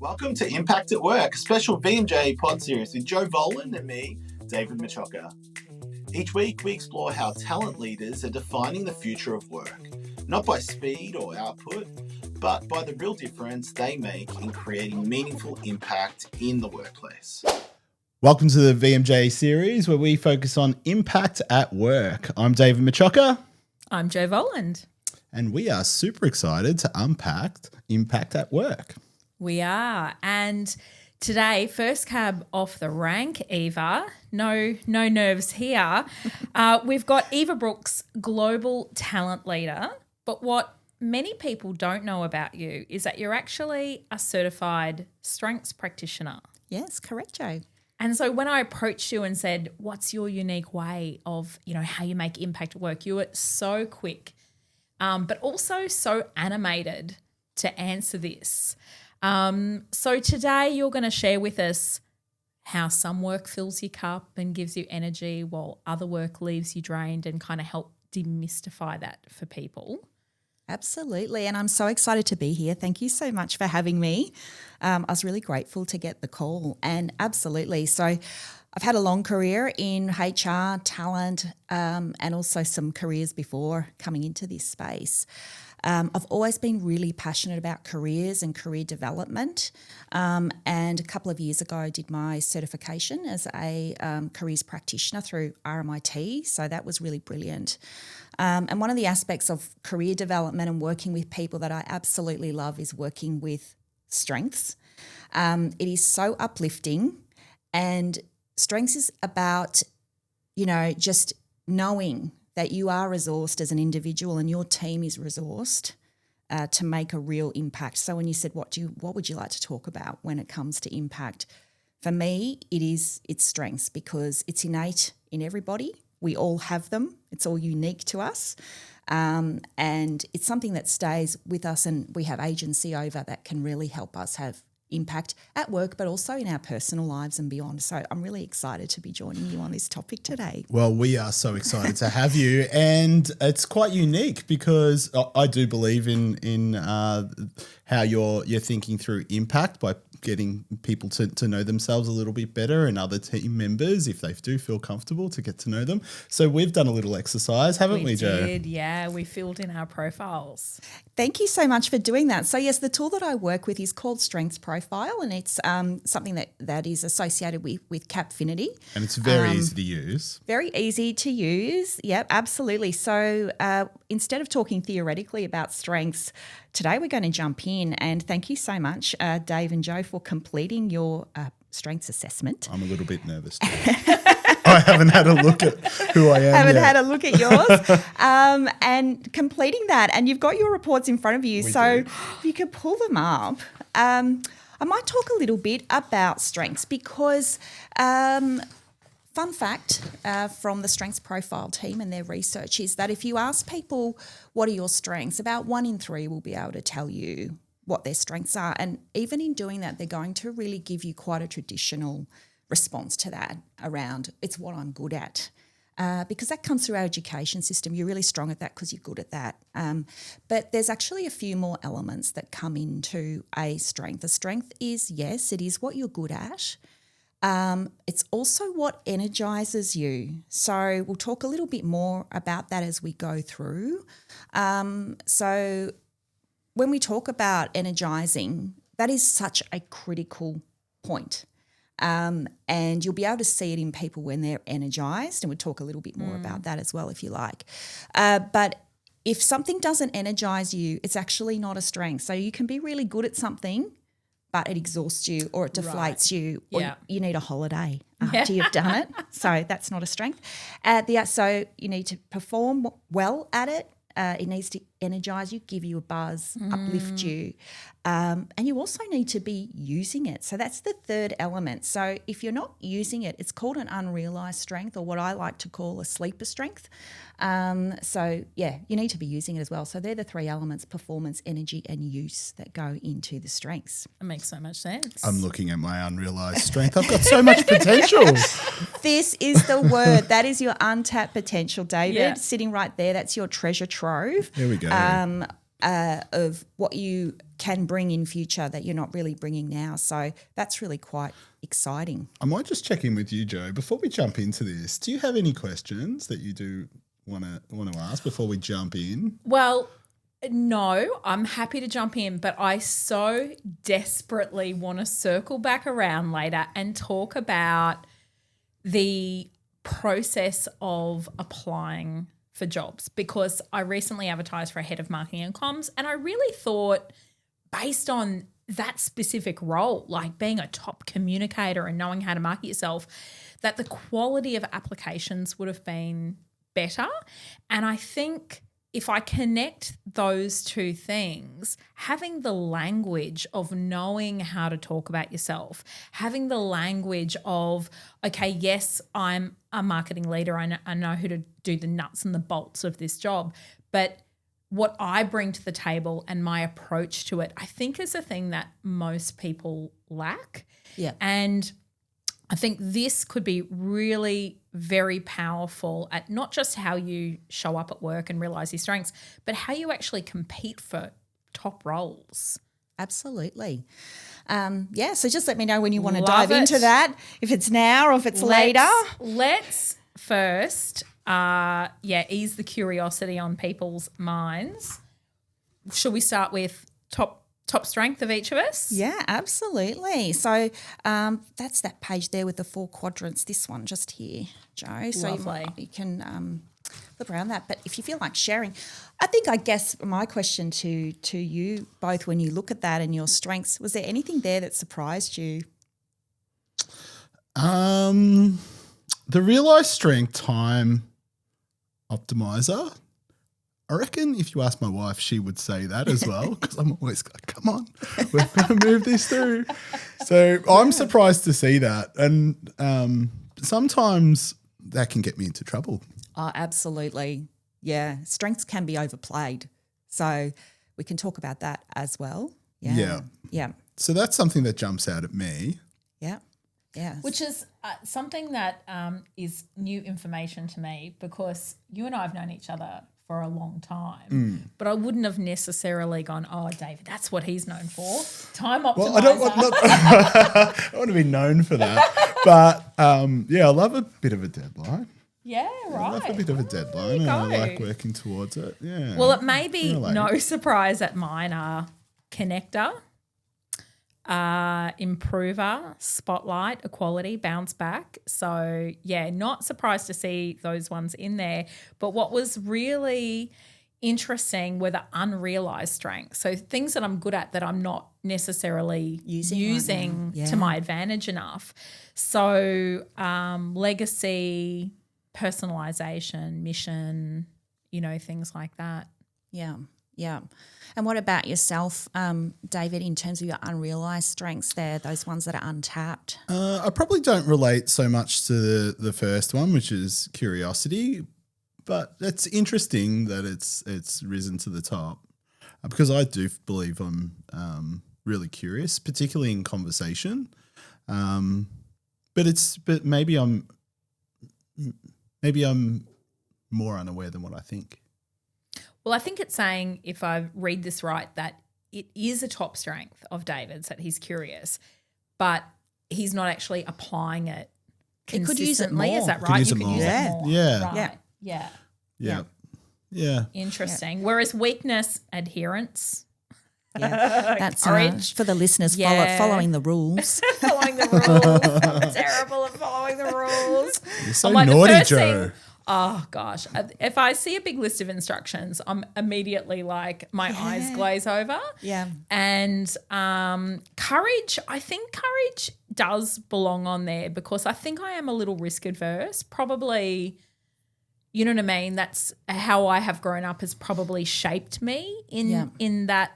Welcome to Impact at Work, a special VMJ pod series with Jo Vohland and me, David Macciocca. Each week we explore how talent leaders are defining the future of work, not by speed or output, but by the real difference they make in creating meaningful impact in the workplace. Welcome to the VMJ series where we focus on impact at work. I'm David Macciocca. I'm Jo Vohland. And we are super excited to unpack impact at work. We are. And today, first cab off the rank, Eva. No nerves here. We've got Eva Brookes, Global Talent Leader. But what many people don't know about you is that you're actually a certified strengths practitioner. Yes, correct, Jo. And so when I approached you and said, what's your unique way of, how you make impact at work, you were so quick, but also so animated to answer this. So today you're going to share with us how some work fills your cup and gives you energy while other work leaves you drained, and kind of help demystify that for people. Absolutely, and I'm so excited to be here. Thank you so much for having me. I was really grateful to get the call, and absolutely. So I've had a long career in HR, talent, and also some careers before coming into this space. I've always been really passionate about careers and career development, and a couple of years ago I did my certification as a careers practitioner through RMIT, so that was really brilliant. And one of the aspects of career development and working with people that I absolutely love is working with strengths. It is so uplifting, and strengths is about, just knowing that you are resourced as an individual and your team is resourced to make a real impact. So when you said, what would you like to talk about when it comes to impact? For me, it's strengths, because it's innate in everybody. We all have them. It's all unique to us. And it's something that stays with us and we have agency over, that can really help us have impact at work, but also in our personal lives and beyond. So I'm really excited to be joining you on this topic today. Well, we are so excited to have you, and it's quite unique because I do believe in how you're thinking through impact by getting people to know themselves a little bit better, and other team members, if they do feel comfortable, to get to know them. So we've done a little exercise, haven't we, Jo? We did, yeah. We filled in our profiles. Thank you so much for doing that. So yes, the tool that I work with is called Strengths Profile, and it's something that is associated with Capfinity. And it's very easy to use. Very easy to use. Yep, absolutely. So instead of talking theoretically about strengths, today we're going to jump in, and thank you so much, Dave and Jo, for completing your strengths assessment. I'm a little bit nervous too. I haven't had a look at who I am Haven't yet. had a look at yours. And completing that, and you've got your reports in front of you, so you can pull them up. I might talk a little bit about strengths because fun fact from the Strengths Profile team and their research is that if you ask people what are your strengths, about 1 in 3 will be able to tell you what their strengths are. And even in doing that, they're going to really give you quite a traditional response to that around it's what I'm good at. Because that comes through our education system. You're really strong at that because you're good at that. But there's actually a few more elements that come into a strength. A strength is, yes, it is what you're good at. It's also what energises you. So we'll talk a little bit more about that as we go through. So when we talk about energising, that is such a critical point. And you'll be able to see it in people when they're energised, and we'll talk a little bit more about that as well if you like. But if something doesn't energise you, it's actually not a strength. So you can be really good at something, but it exhausts you or it deflates you, or you need a holiday after you've done it. So that's not a strength. So you need to perform well at it. It needs to energise you, give you a buzz, uplift you. And you also need to be using it. So that's the third element. So if you're not using it, it's called an unrealised strength, or what I like to call a sleeper strength. You need to be using it as well. So they're the 3 elements: performance, energy and use that go into the strengths. It makes so much sense. I'm looking at my unrealised strength. I've got so much potential. This is the word. That is your untapped potential, David. Yeah. Sitting right there. That's your treasure trove. There we go. of what you can bring in future that you're not really bringing now. So that's really quite exciting. I might just check in with you, Jo, before we jump into this. Do you have any questions that you do want to ask before we jump in? Well, no, I'm happy to jump in, but I so desperately want to circle back around later and talk about the process of applying for jobs, because I recently advertised for a head of marketing and comms, and I really thought, based on that specific role, like being a top communicator and knowing how to market yourself, that the quality of applications would have been better. And I think if I connect those two things, having the language of knowing how to talk about yourself, having the language of, okay, yes, I'm a marketing leader, I know who to do the nuts and the bolts of this job, but what I bring to the table and my approach to it, I think is a thing that most people lack. Yeah. And I think this could be really very powerful at not just how you show up at work and realize your strengths, but how you actually compete for top roles. Absolutely. So just let me know when you want to Love dive it. into that, if it's now or if it's later. Let's first, ease the curiosity on people's minds. Should we start with top strength of each of us? Yeah, absolutely. So that's that page there with the 4 quadrants, this one just here, Jo. So Lovely. you can flip around that. But if you feel like sharing, I guess my question to you both, when you look at that and your strengths, was there anything there that surprised you? The realised strength time optimizer. I reckon if you ask my wife, she would say that as well, because I'm always like, come on, we've got to move this through. So I'm surprised to see that. And sometimes that can get me into trouble. Oh, absolutely. Yeah, strengths can be overplayed. So we can talk about that as well. Yeah. So that's something that jumps out at me. Yeah. Which is something that is new information to me, because you and I have known each other for a long time, but I wouldn't have necessarily gone, oh, David, that's what he's known for. Time optimizer. Well, I don't want to be known for that. But, I love a bit of a deadline. Yeah, right. I love a bit of a deadline and I like working towards it. Yeah. Well, it may be no surprise that mine are connector, improver, spotlight, equality, bounce back. So, not surprised to see those ones in there. But what was really interesting were the unrealized strengths. So things that I'm good at that I'm not necessarily using to my advantage enough. So legacy, personalization, mission, things like that. Yeah. And what about yourself, David, in terms of your unrealised strengths there, those ones that are untapped? I probably don't relate so much to the first one, which is curiosity, but it's interesting that it's risen to the top because I do believe I'm really curious, particularly in conversation. But maybe I'm more unaware than what I think. Well, I think it's saying, if I read this right, that it is a top strength of David's that he's curious, but he's not actually applying it consistently. Could use it more. Is that right? You could use it more. Right. Yeah. Interesting. Whereas weakness, adherence. Yeah, that's courage for the listeners. Following the rules. Following the rules. I'm terrible at following the rules. You're so naughty, Jo. Oh gosh, if I see a big list of instructions, I'm immediately like, my eyes glaze over. Yeah. And courage, I think courage does belong on there because I think I am a little risk adverse. Probably, you know what I mean? That's how I have grown up, has probably shaped me in that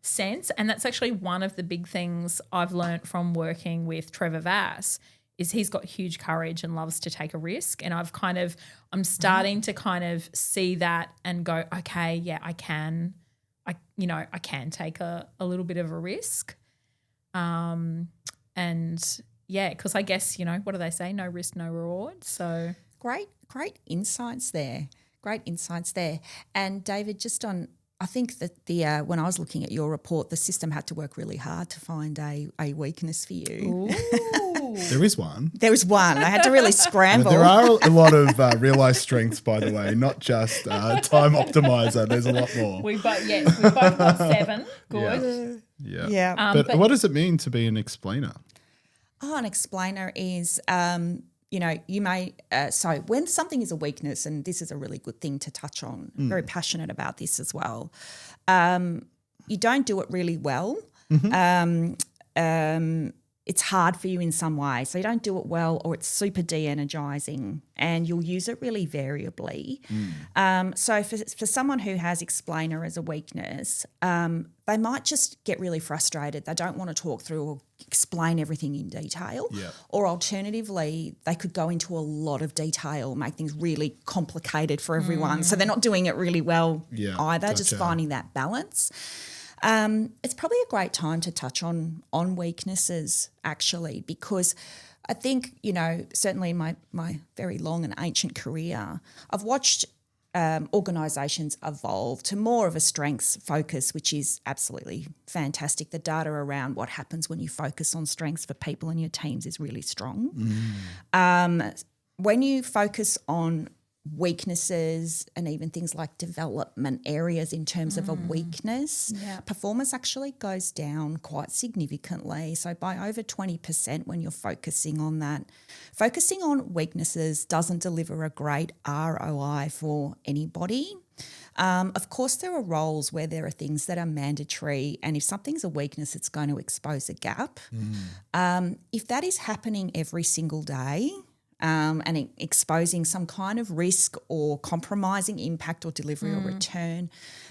sense. And that's actually one of the big things I've learnt from working with Trevor Vass, is he's got huge courage and loves to take a risk. And I'm starting to kind of see that and go, okay, I can take a little bit of a risk. Because I guess, what do they say? No risk, no reward. So great insights there. And David, just on I think that when I was looking at your report, the system had to work really hard to find a weakness for you. Ooh. There is one. There was one. I had to really scramble. There are a lot of real-life strengths, by the way, not just time optimizer. There's a lot more. We both got 7. Good. Yeah. But what does it mean to be an explainer? Oh, an explainer is, you may, so when something is a weakness, and this is a really good thing to touch on, I'm very passionate about this as well, you don't do it really well. It's hard for you in some way. So you don't do it well, or it's super de-energizing, and you'll use it really variably. So for someone who has explainer as a weakness, they might just get really frustrated. They don't want to talk through or explain everything in detail. Yeah. Or alternatively, they could go into a lot of detail, make things really complicated for everyone. So they're not doing it really well either, just finding that balance. It's probably a great time to touch on weaknesses, actually, because I think, certainly in my very long and ancient career, I've watched organisations evolve to more of a strengths focus, which is absolutely fantastic. The data around what happens when you focus on strengths for people in your teams is really strong. When you focus on weaknesses and even things like development areas in terms of a weakness, performance actually goes down quite significantly. So by over 20% when you're focusing on that. Focusing on weaknesses doesn't deliver a great ROI for anybody. Of course, there are roles where there are things that are mandatory, and if something's a weakness, it's going to expose a gap. If that is happening every single day, and exposing some kind of risk or compromising impact or delivery or return.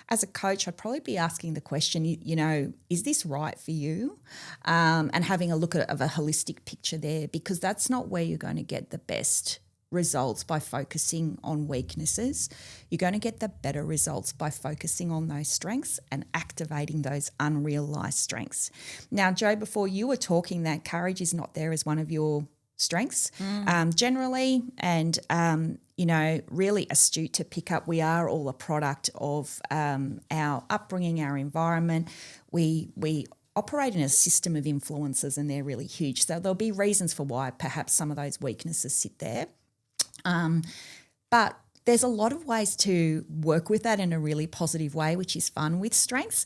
As a coach, I'd probably be asking the question, is this right for you? And having a look at a holistic picture there, because that's not where you're going to get the best results by focusing on weaknesses. You're going to get the better results by focusing on those strengths and activating those unrealised strengths. Now, Jo, before you were talking that courage is not there as one of your strengths generally, and really astute to pick up. We are all a product of our upbringing, our environment. We operate in a system of influences, and they're really huge. So there'll be reasons for why perhaps some of those weaknesses sit there. But there's a lot of ways to work with that in a really positive way, which is fun with strengths.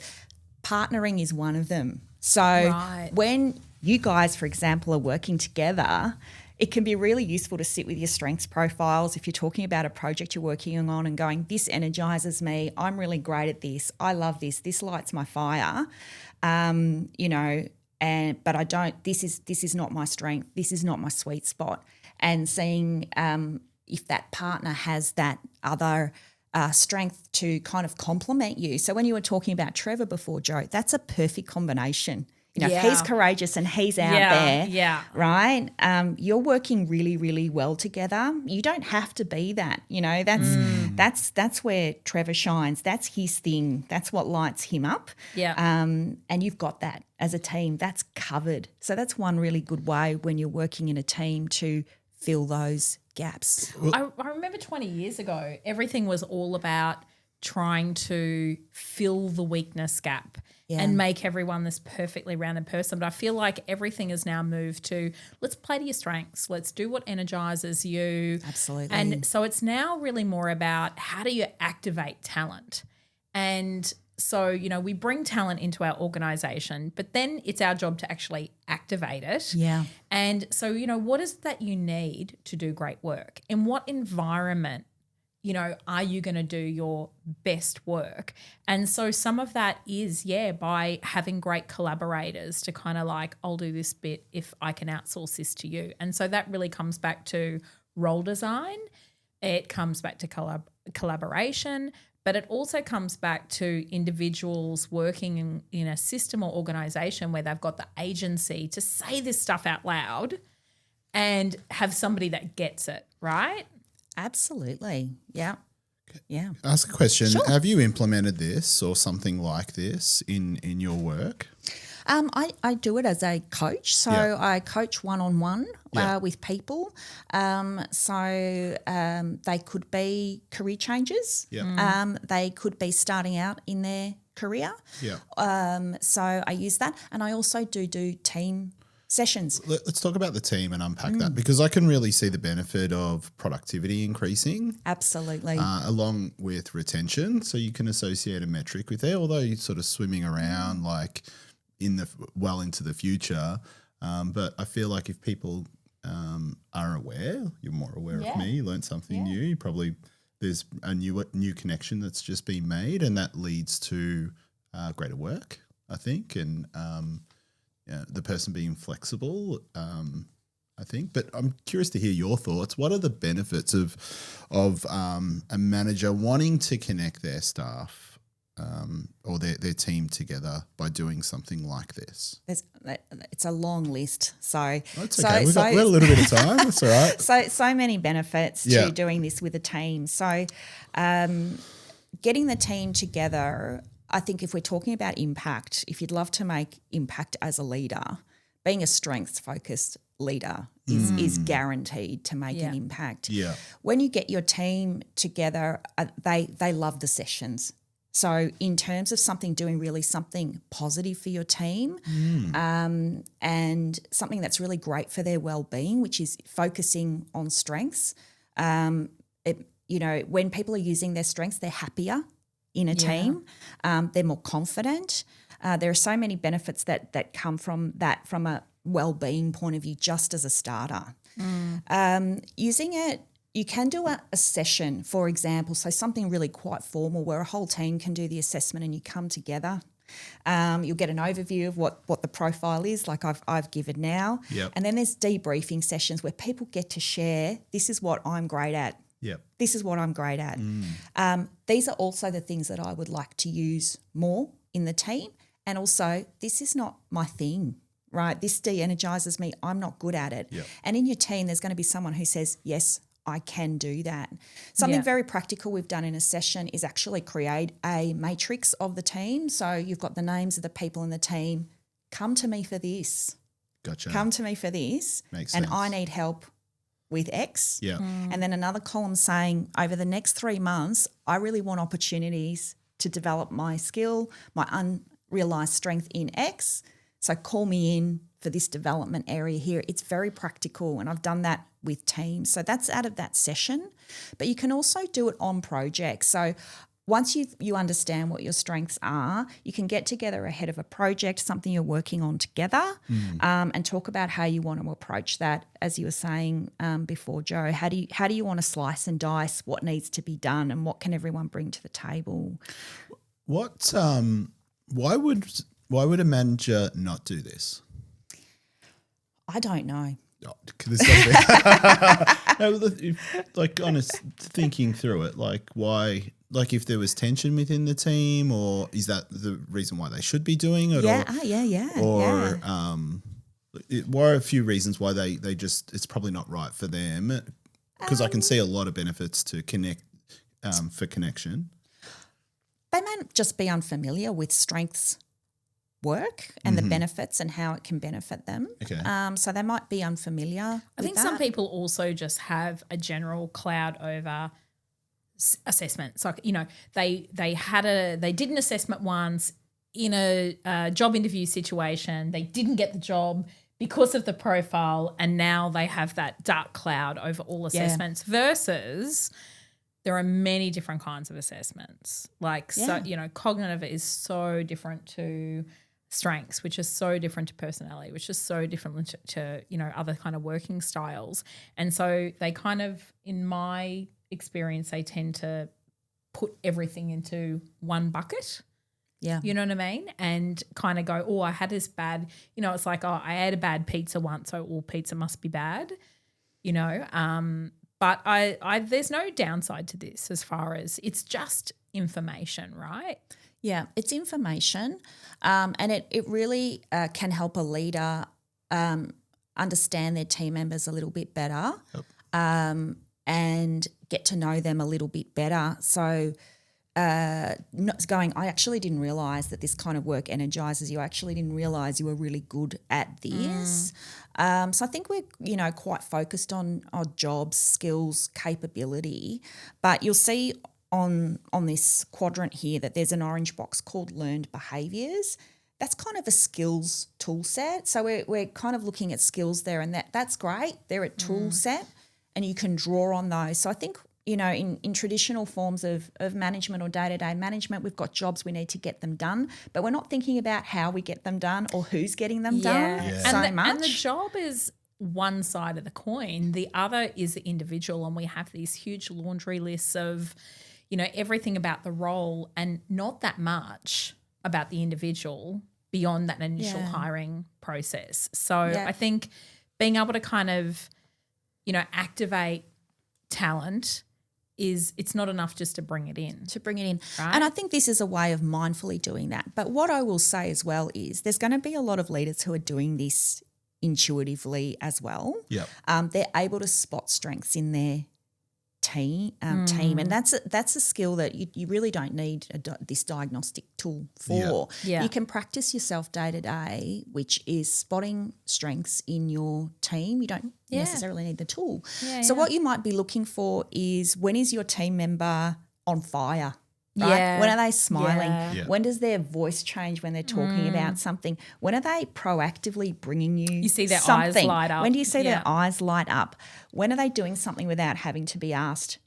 Partnering is one of them. So when you guys, for example, are working together, it can be really useful to sit with your strengths profiles if you're talking about a project you're working on and going, this energises me, I'm really great at this, I love this lights my fire, but I don't, this is not my strength, this is not my sweet spot. And seeing if that partner has that other strength to kind of complement you. So when you were talking about Trevor before, Jo, that's a perfect combination. If he's courageous and he's out there, right? You're working really, really well together. You don't have to be that. That's where Trevor shines. That's his thing. That's what lights him up. Yeah. And you've got that as a team. That's covered. So that's one really good way when you're working in a team to fill those gaps. I remember 20 years ago, everything was all about trying to fill the weakness gap and make everyone this perfectly rounded person. But I feel like everything has now moved to let's play to your strengths. Let's do what energises you. Absolutely. And so it's now really more about how do you activate talent. And so, we bring talent into our organisation, but then it's our job to actually activate it. Yeah. And so, what is that you need to do great work? In what environment are you going to do your best work? And so some of that is, by having great collaborators to kind of like, I'll do this bit if I can outsource this to you. And so that really comes back to role design. It comes back to collaboration, but it also comes back to individuals working in a system or organisation where they've got the agency to say this stuff out loud and have somebody that gets it, right? Absolutely. Yeah. Yeah. Ask a question. Sure. Have you implemented this or something like this in your work? I do it as a coach. So Yeah. I coach one-on-one Yeah. with people. They could be career changes. Yeah. They could be starting out in their career. Yeah. So I use that. And I also do team sessions. Let's talk about the team and unpack that, because I can really see the benefit of productivity increasing Absolutely. along with retention. So you can associate a metric with it, although you're sort of swimming around like into the future. But I feel like if people are aware, you're more aware of me, you learned something new, you probably there's a new connection that's just been made, and that leads to greater work, I think, and the person being flexible, I think. But I'm curious to hear your thoughts. What are the benefits of a manager wanting to connect their staff or their team together by doing something like this? It's a long list. So That's okay. We've got a little bit of time. That's all right. So many benefits to doing this with a team. So getting the team together, I think if we're talking about impact, if you'd love to make impact as a leader, being a strengths-focused leader is guaranteed to make an impact. Yeah. When you get your team together, they love the sessions. So in terms of doing really something positive for your team and something that's really great for their well-being, which is focusing on strengths, when people are using their strengths, they're happier in a team. They're more confident. There are so many benefits that come from that from a well-being point of view just as a starter. Using it, you can do a session, for example, so something really quite formal where a whole team can do the assessment and you come together. You'll get an overview of what the profile is, like I've given now. Yep. And then there's debriefing sessions where people get to share, this is what I'm great at. Yep. This is what I'm great at. These are also the things that I would like to use more in the team. And also, this is not my thing, right? This de-energises me. I'm not good at it. Yep. And in your team, there's going to be someone who says, yes, I can do that. Something very practical we've done in a session is actually create a matrix of the team. So you've got the names of the people in the team. Come to me for this. Gotcha. Come to me for this. Makes and sense. I need help with X. Yeah. And then another column saying over the next 3 months, I really want opportunities to develop my skill, my unrealised strength in X. So call me in for this development area here. It's very practical, and I've done that with teams. So that's out of that session. But you can also do it on projects. So once you understand what your strengths are, you can get together ahead of a project, something you're working on together, and talk about how you want to approach that. As you were saying before, Jo, how do you want to slice and dice what needs to be done, and what can everyone bring to the table? What? Why would a manager not do this? I don't know. Oh, there's gotta be. No, like honest thinking through it, like why? Like if there was tension within the team, or is that the reason why they should be doing it? Or what are a few reasons why they just it's probably not right for them? Because I can see a lot of benefits to connect for connection. They may just be unfamiliar with strengths work and the benefits and how it can benefit them. Okay. So they might be unfamiliar. I think some people also just have a general cloud over assessments. Like, they did an assessment once in a job interview situation. They didn't get the job because of the profile, and now they have that dark cloud over all assessments versus there are many different kinds of assessments. So, cognitive is so different to strengths, which is so different to personality, which is so different to other kind of working styles. And so they kind of, in my experience, they tend to put everything into one bucket. Yeah. You know what I mean? And kind of go, I had this bad, it's like, I ate a bad pizza once, so all pizza must be bad, But I there's no downside to this as far as it's just information, right? Yeah, it's information, and it really can help a leader understand their team members a little bit better, and get to know them a little bit better. So not going, I actually didn't realise that this kind of work energises you. I actually didn't realise you were really good at this. So I think we're, quite focused on our jobs, skills, capability. But you'll see on this quadrant here that there's an orange box called learned behaviours. That's kind of a skills tool set. So we're kind of looking at skills there, and that's great. They're a tool set and you can draw on those. So I think, in traditional forms of management or day-to-day management, we've got jobs, we need to get them done, but we're not thinking about how we get them done or who's getting them done so much. And the job is one side of the coin. The other is the individual, and we have these huge laundry lists of, everything about the role and not that much about the individual beyond that initial hiring process. So I think being able to kind of, activate talent it's not enough just to bring it in. Right? And I think this is a way of mindfully doing that. But what I will say as well is there's going to be a lot of leaders who are doing this intuitively as well. Yep. They're able to spot strengths in their team, and that's a skill that you really don't need this diagnostic tool for. Yeah. You can practice yourself day to day, which is spotting strengths in your team. You don't necessarily need the tool. So what you might be looking for is, when is your team member on fire? Right? Yeah. When are they smiling? Yeah. When does their voice change when they're talking about something? When are they proactively bringing you see their something? eyes light up. When do you see their eyes light up? When are they doing something without having to be asked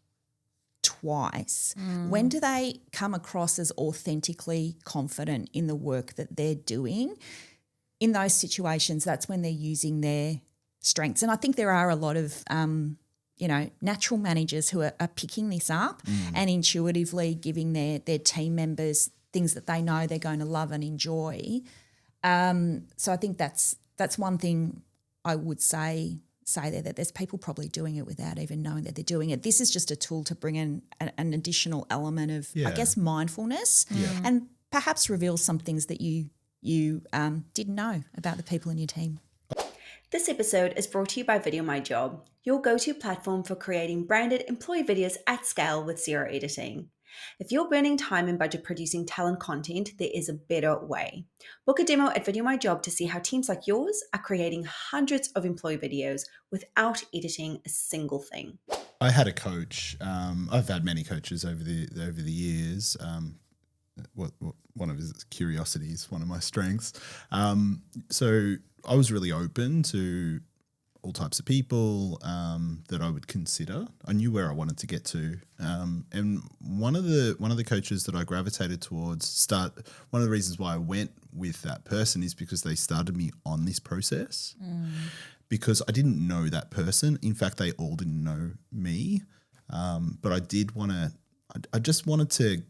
twice? When do they come across as authentically confident in the work that they're doing? In those situations, that's when they're using their strengths. And I think there are a lot of natural managers who are picking this up and intuitively giving their team members things that they know they're going to love and enjoy. So I think that's one thing I would say there, that there's people probably doing it without even knowing that they're doing it. This is just a tool to bring in an additional element of, I guess, mindfulness and perhaps reveal some things that you didn't know about the people in your team. This episode is brought to you by Video My Job, your go-to platform for creating branded employee videos at scale with zero editing. If you're burning time and budget producing talent content, there is a better way. Book a demo at Video My Job to see how teams like yours are creating hundreds of employee videos without editing a single thing. I had a coach. I've had many coaches over the years. One of his curiosity is one of my strengths. So I was really open to all types of people that I would consider. I knew where I wanted to get to, and one of the coaches that I gravitated towards one of the reasons why I went with that person is because they started me on this process. Because I didn't know that person. In fact, they all didn't know me, but I did want to.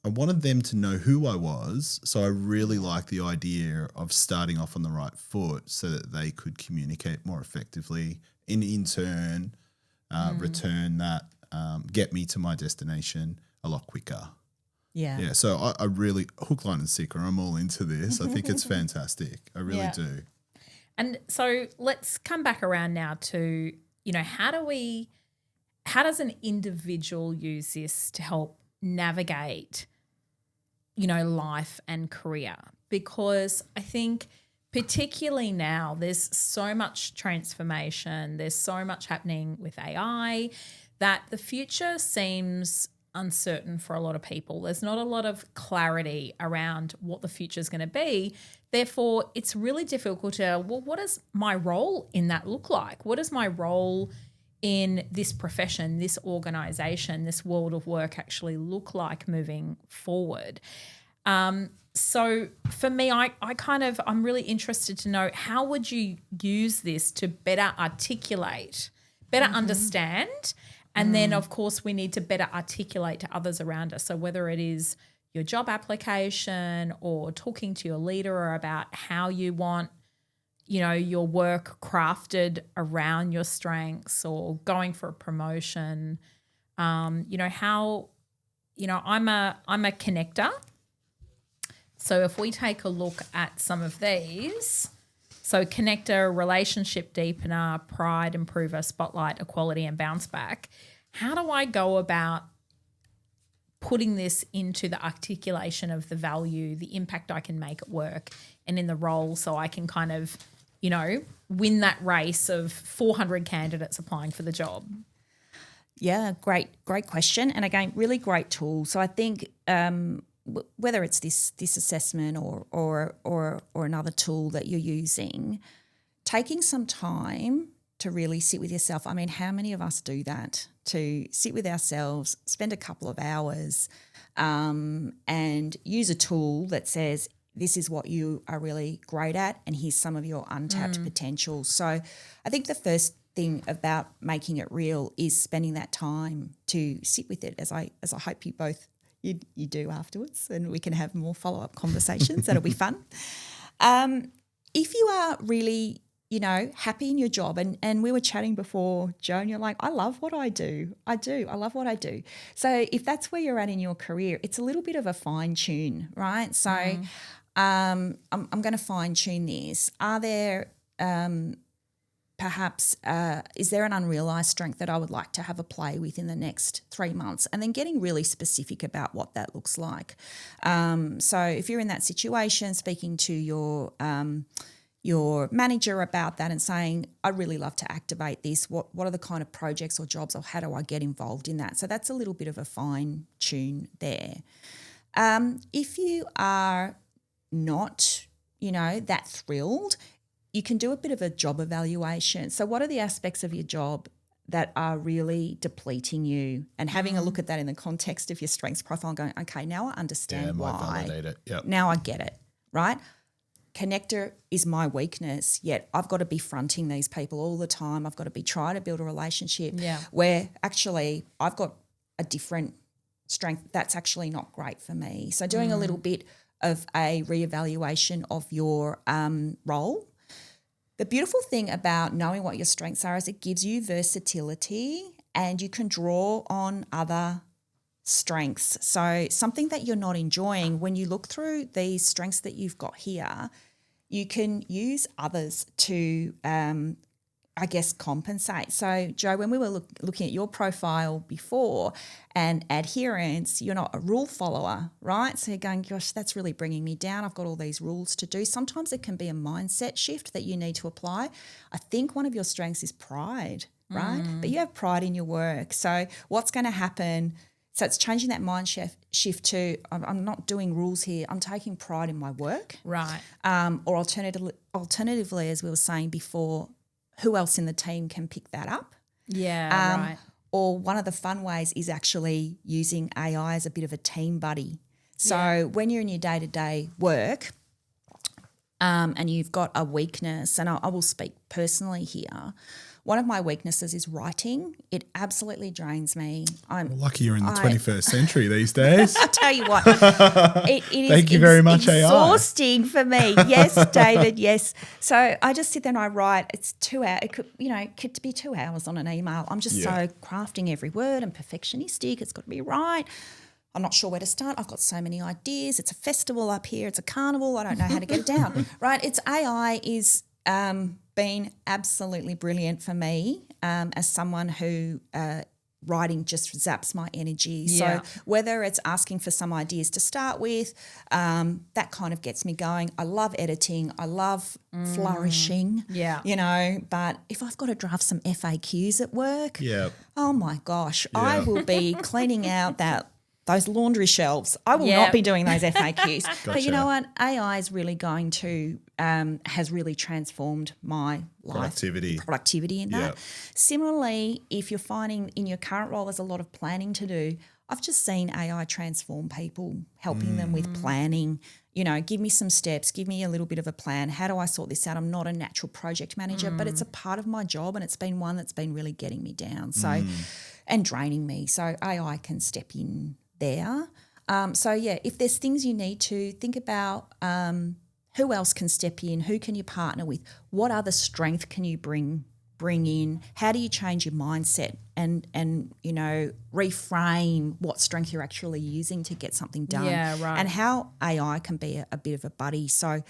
I wanted them to know who I was, so I really liked the idea of starting off on the right foot so that they could communicate more effectively and in turn return that, get me to my destination a lot quicker. Yeah, so I really, hook, line and sinker, I'm all into this. I think it's fantastic. I really do. And so let's come back around now to, how does an individual use this to help navigate life and career? Because I think particularly now there's so much transformation, there's so much happening with AI that the future seems uncertain for a lot of people. There's not a lot of clarity around what the future is going to be. Therefore, it's really difficult to, what does my role in that look like? What does my role in this profession, this organisation, this world of work actually look like moving forward? So for me, I'm really interested to know, how would you use this to better articulate, better understand, and then of course we need to better articulate to others around us. So whether it is your job application or talking to your leader about how you want your work crafted around your strengths, or going for a promotion. I'm a connector. So if we take a look at some of these, so connector, relationship deepener, pride improver, spotlight, equality, and bounce back. How do I go about putting this into the articulation of the value, the impact I can make at work and in the role, so I can kind of, you know, win that race of 400 candidates applying for the job? Yeah, great question. And again, really great tool. So I think whether it's this assessment or another tool that you're using, taking some time to really sit with yourself. I mean, how many of us do that? To sit with ourselves, spend a couple of hours and use a tool that says, this is what you are really great at and here's some of your untapped potential. So I think the first thing about making it real is spending that time to sit with it, as I hope you both you do afterwards, and we can have more follow-up conversations. That'll be fun. If you are really, you know, happy in your job, and we were chatting before, Jo, and you're like, I love what I do. I love what I do. So if that's where you're at in your career, it's a little bit of a fine tune, right? So I'm going to fine tune this. Are there perhaps is there an unrealised strength that I would like to have a play with in the next 3 months? And then getting really specific about what that looks like. So if you're in that situation, speaking to your manager about that and saying, I'd really love to activate this. What are the kind of projects or jobs, or how do I get involved in that? So that's a little bit of a fine tune there. If you are not, you know, that thrilled, you can do a bit of a job evaluation. So what are the aspects of your job that are really depleting you, and having a look at that in the context of your strengths profile and going, okay, now I understand why. Validate it. Yep. Now I get it, right? Connector is my weakness, yet I've got to be fronting these people all the time. I've got to be trying to build a relationship where actually I've got a different strength that's actually not great for me. So doing a little bit of a reevaluation of your role. The beautiful thing about knowing what your strengths are is it gives you versatility, and you can draw on other strengths. So something that you're not enjoying, when you look through these strengths that you've got here, you can use others to, I guess, compensate. So, Jo, when we were looking at your profile before and adherence, you're not a rule follower, right? So you're going, gosh, that's really bringing me down. I've got all these rules to do. Sometimes it can be a mindset shift that you need to apply. I think one of your strengths is pride, right? But you have pride in your work. So what's going to happen? So it's changing that mind shift to, I'm not doing rules here. I'm taking pride in my work. Right. Or alternatively, as we were saying before, who else in the team can pick that up? Yeah, right. Or one of the fun ways is actually using AI as a bit of a team buddy. So when you're in your day-to-day work and you've got a weakness, and I will speak personally here, one of my weaknesses is writing. It absolutely drains me. I'm lucky you're in the 21st century these days. I'll tell you what, it is Thank you very much, exhausting for me. Yes, David, yes. So I just sit there and I write. It's 2 hours. It could be 2 hours on an email. I'm just so crafting every word and perfectionistic. It's got to be right. I'm not sure where to start. I've got so many ideas. It's a festival up here. It's a carnival. I don't know how to get it down. Right? It's AI is been absolutely brilliant for me as someone who writing just zaps my energy. Yeah. So whether it's asking for some ideas to start with, that kind of gets me going. I love editing. I love flourishing. Yeah. You know, but if I've got to draft some FAQs at work, oh my gosh, I will be cleaning out those laundry shelves. I will not be doing those FAQs. But you know what? AI is really going to, has really transformed my life. Productivity in that. Similarly, if you're finding in your current role there's a lot of planning to do, I've just seen AI transform people, helping them with planning. You know, give me some steps, give me a little bit of a plan. How do I sort this out? I'm not a natural project manager, but it's a part of my job, and it's been one that's been really getting me down. So, and draining me. So AI can step in there. If there's things you need to think about, who else can step in, who can you partner with, what other strength can you bring in, how do you change your mindset and you know, reframe what strength you're actually using to get something done, and how AI can be a bit of a buddy. So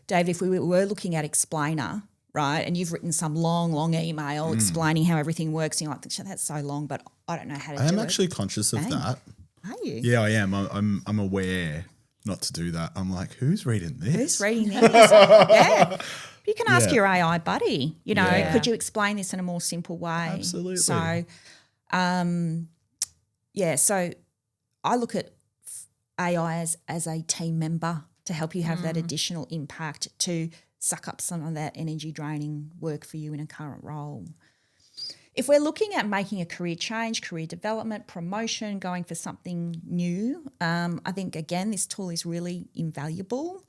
Dave, if we were looking at Explainer, right, and you've written some long email explaining how everything works, and you're like, that's so long, but I don't know how to do it. I am actually conscious of that. Are you? Yeah, I am. I'm aware not to do that. I'm like, who's reading this? Who's reading these? Yeah. You can ask Yeah. your AI buddy, you know, Yeah. could you explain this in a more simple way? Absolutely. So, so I look at AI as a team member to help you have that additional impact to suck up some of that energy draining work for you in a current role. If we're looking at making a career change, career development, promotion, going for something new, I think, again, this tool is really invaluable.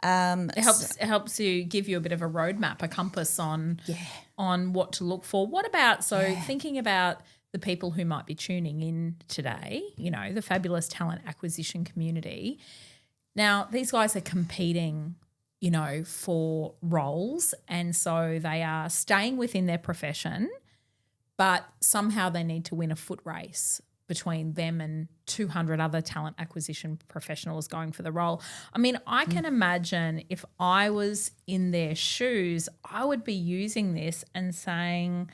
It helps you, give you a bit of a roadmap, a compass on what to look for. What about, thinking about the people who might be tuning in today, you know, the fabulous talent acquisition community. Now, these guys are competing, you know, for roles, and so they are staying within their profession, but somehow they need to win a foot race between them and 200 other talent acquisition professionals going for the role. I mean, I can imagine if I was in their shoes, I would be using this and saying,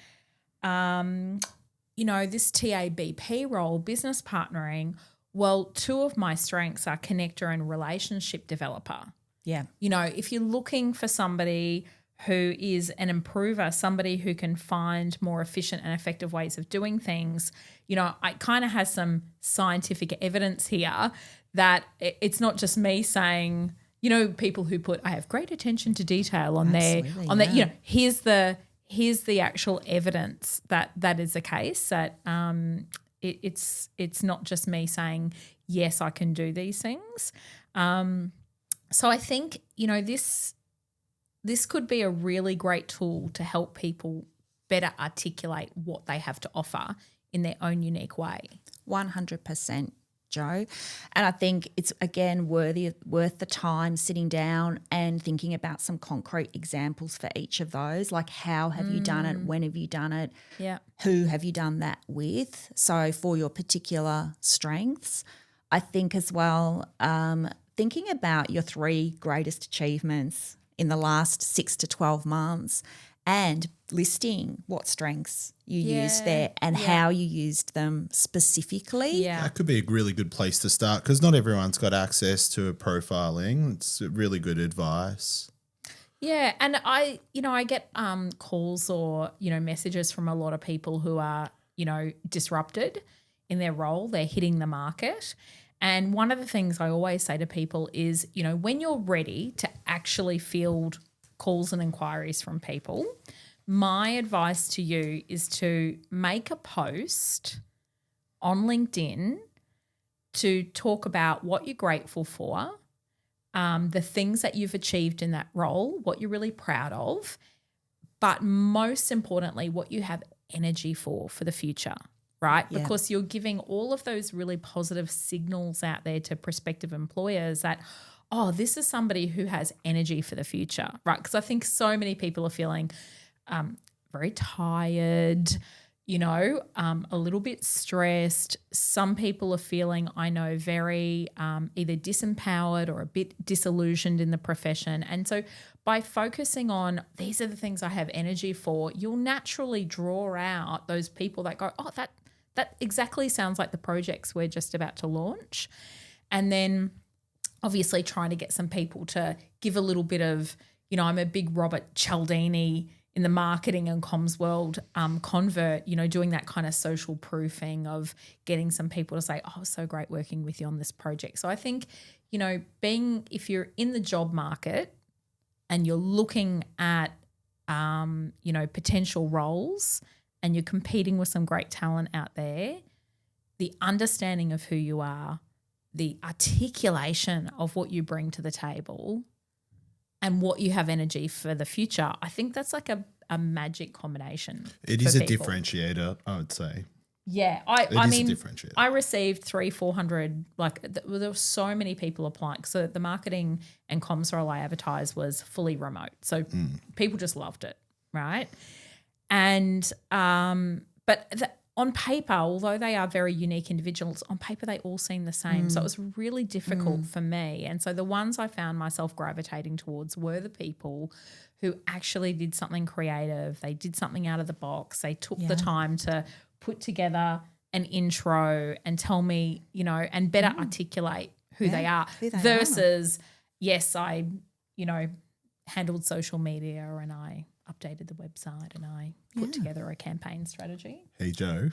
you know, this TABP role, business partnering, well, two of my strengths are connector and relationship developer. Yeah. You know, if you're looking for somebody who is an improver, somebody who can find more efficient and effective ways of doing things, you know, it kind of has some scientific evidence here that it's not just me saying, you know, people who put, I have great attention to detail on their, you know, here's the actual evidence that is the case, that it's not just me saying, yes, I can do these things. So I think, you know, this could be a really great tool to help people better articulate what they have to offer in their own unique way. 100%, Jo. And I think it's, again, worth the time sitting down and thinking about some concrete examples for each of those, like how have you done it, when have you done it, who have you done that with. So for your particular strengths, I think as well, thinking about your 3 greatest achievements in the last 6 to 12 months and listing what strengths you used there and how you used them specifically. Yeah. That could be a really good place to start because not everyone's got access to profiling. It's really good advice. Yeah, and I get calls or, you know, messages from a lot of people who are, you know, disrupted in their role. They're hitting the market. And one of the things I always say to people is, you know, when you're ready to actually field calls and inquiries from people, my advice to you is to make a post on LinkedIn to talk about what you're grateful for, the things that you've achieved in that role, what you're really proud of, but most importantly, what you have energy for the future. Right? Yeah. Because you're giving all of those really positive signals out there to prospective employers that, oh, this is somebody who has energy for the future, right? Because I think so many people are feeling very tired, you know, a little bit stressed. Some people are feeling, I know, very either disempowered or a bit disillusioned in the profession. And so by focusing on these are the things I have energy for, you'll naturally draw out those people that go, oh, that exactly sounds like the projects we're just about to launch. And then obviously trying to get some people to give a little bit of, you know, I'm a big Robert Cialdini in the marketing and comms world convert, you know, doing that kind of social proofing of getting some people to say, oh, so great working with you on this project. So I think, you know, if you're in the job market and you're looking at, you know, potential roles and you're competing with some great talent out there, the understanding of who you are, the articulation of what you bring to the table and what you have energy for the future, I think that's like a magic combination. It is a people. Differentiator, I would say. Yeah. I mean, I received 300-400, there were so many people applying. So the marketing and comms role I advertised was fully remote. So people just loved it, right? And on paper, although they are very unique individuals, on paper they all seem the same. So it was really difficult for me. And so the ones I found myself gravitating towards were the people who actually did something creative. They did something out of the box. They took the time to put together an intro and tell me, and better articulate who they are versus, yes, I, handled social media and I updated the website and I put together a campaign strategy. Hey, Jo,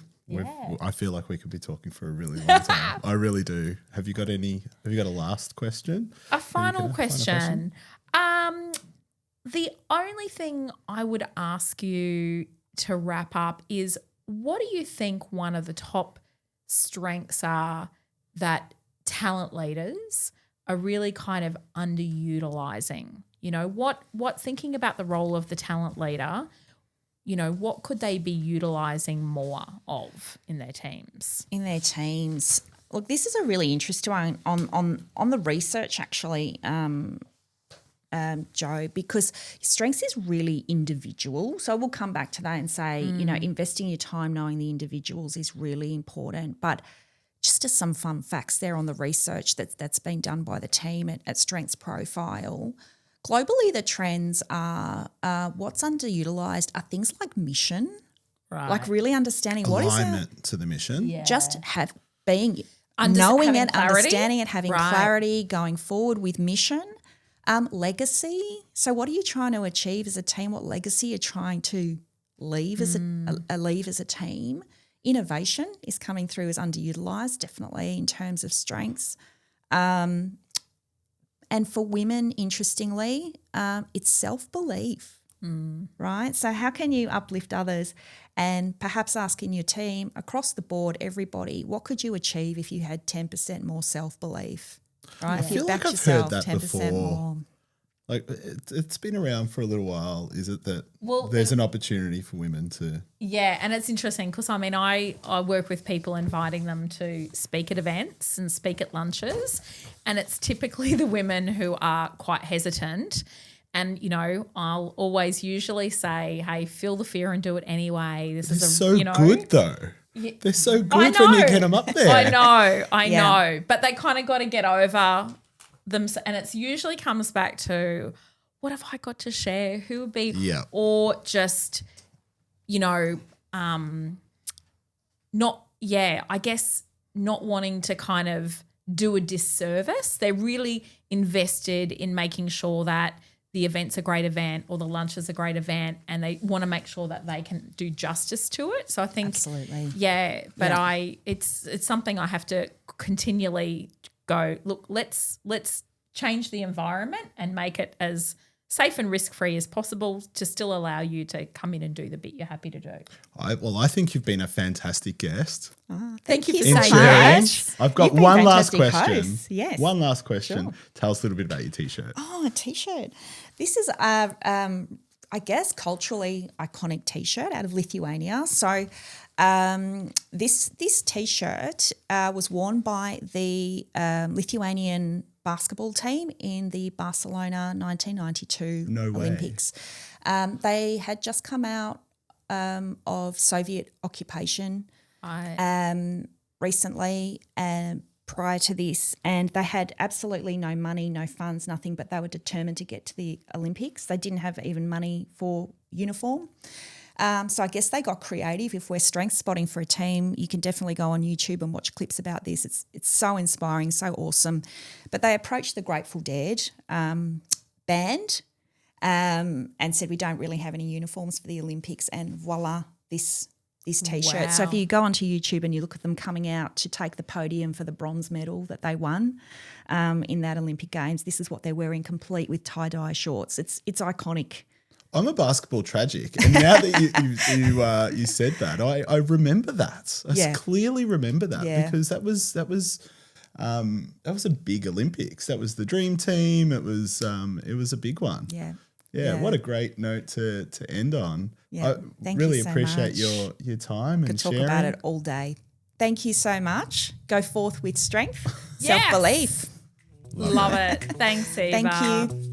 I feel like we could be talking for a really long time. I really do. Have you got a last question? A final question. The only thing I would ask you to wrap up is, what do you think one of the top strengths are that talent leaders are really kind of underutilizing? What thinking about the role of the talent leader, what could they be utilizing more of in their teams? Look, this is a really interesting one on the research actually, Jo, because strengths is really individual. So we'll come back to that and say, investing your time knowing the individuals is really important. But just as some fun facts there on the research that's been done by the team at Strengths Profile, globally the trends are what's underutilised are things like mission, right? Like really understanding what is alignment to the mission. Yeah. Just knowing it, understanding it, having clarity, going forward with mission. Legacy. So what are you trying to achieve as a team? What legacy you're trying to leave as a team? Innovation is coming through as underutilised, definitely, in terms of strengths. And for women, interestingly, it's self-belief, right? So how can you uplift others and perhaps asking your team across the board, everybody, what could you achieve if you had 10% more self-belief? Right? I feel like I've heard that before. More. Like it's been around for a little while. Is it that there's an opportunity for women to? Yeah, and it's interesting because I work with people inviting them to speak at events and speak at lunches, and it's typically the women who are quite hesitant. And, I'll always usually say, hey, feel the fear and do it anyway. They're so good though. Yeah. They're so good when you get them up there. I know. But they kind of got to get over them. And it usually comes back to, what have I got to share? Who would be? Yeah. Or just, I guess not wanting to kind of do a disservice. They're really invested in making sure that the event's a great event or the lunch is a great event, and they want to make sure that they can do justice to it. So I think, absolutely, it's something I have to continually go, look, let's change the environment and make it as safe and risk-free as possible to still allow you to come in and do the bit you're happy to do. I think you've been a fantastic guest. Thank you for saying that. I've got one last question. Hosts. Yes. One last question. Sure. Tell us a little bit about your T-shirt. Oh, a T-shirt. This is I guess culturally iconic T-shirt out of Lithuania. So this T-shirt was worn by the Lithuanian basketball team in the Barcelona 1992 Olympics. They had just come out of Soviet occupation recently prior to this, and they had absolutely no money, no funds, nothing, but they were determined to get to the Olympics. They didn't have even money for uniform. So I guess they got creative. If we're strength spotting for a team, you can definitely go on YouTube and watch clips about this. It's so inspiring, so awesome. But they approached the Grateful Dead band and said, we don't really have any uniforms for the Olympics, and voila, this T-shirt. Wow. So if you go onto YouTube and you look at them coming out to take the podium for the bronze medal that they won in that Olympic Games, this is what they're wearing, complete with tie-dye shorts. It's iconic. I'm a basketball tragic, and now that you said that, I remember that. I clearly remember that because that was a big Olympics. That was the dream team. It was a big one. Yeah. What a great note to end on. Yeah. I really you so appreciate much. your time and sharing. Could talk about it all day. Thank you so much. Go forth with strength, self-belief. Love it. Thanks, Eva. Thank you.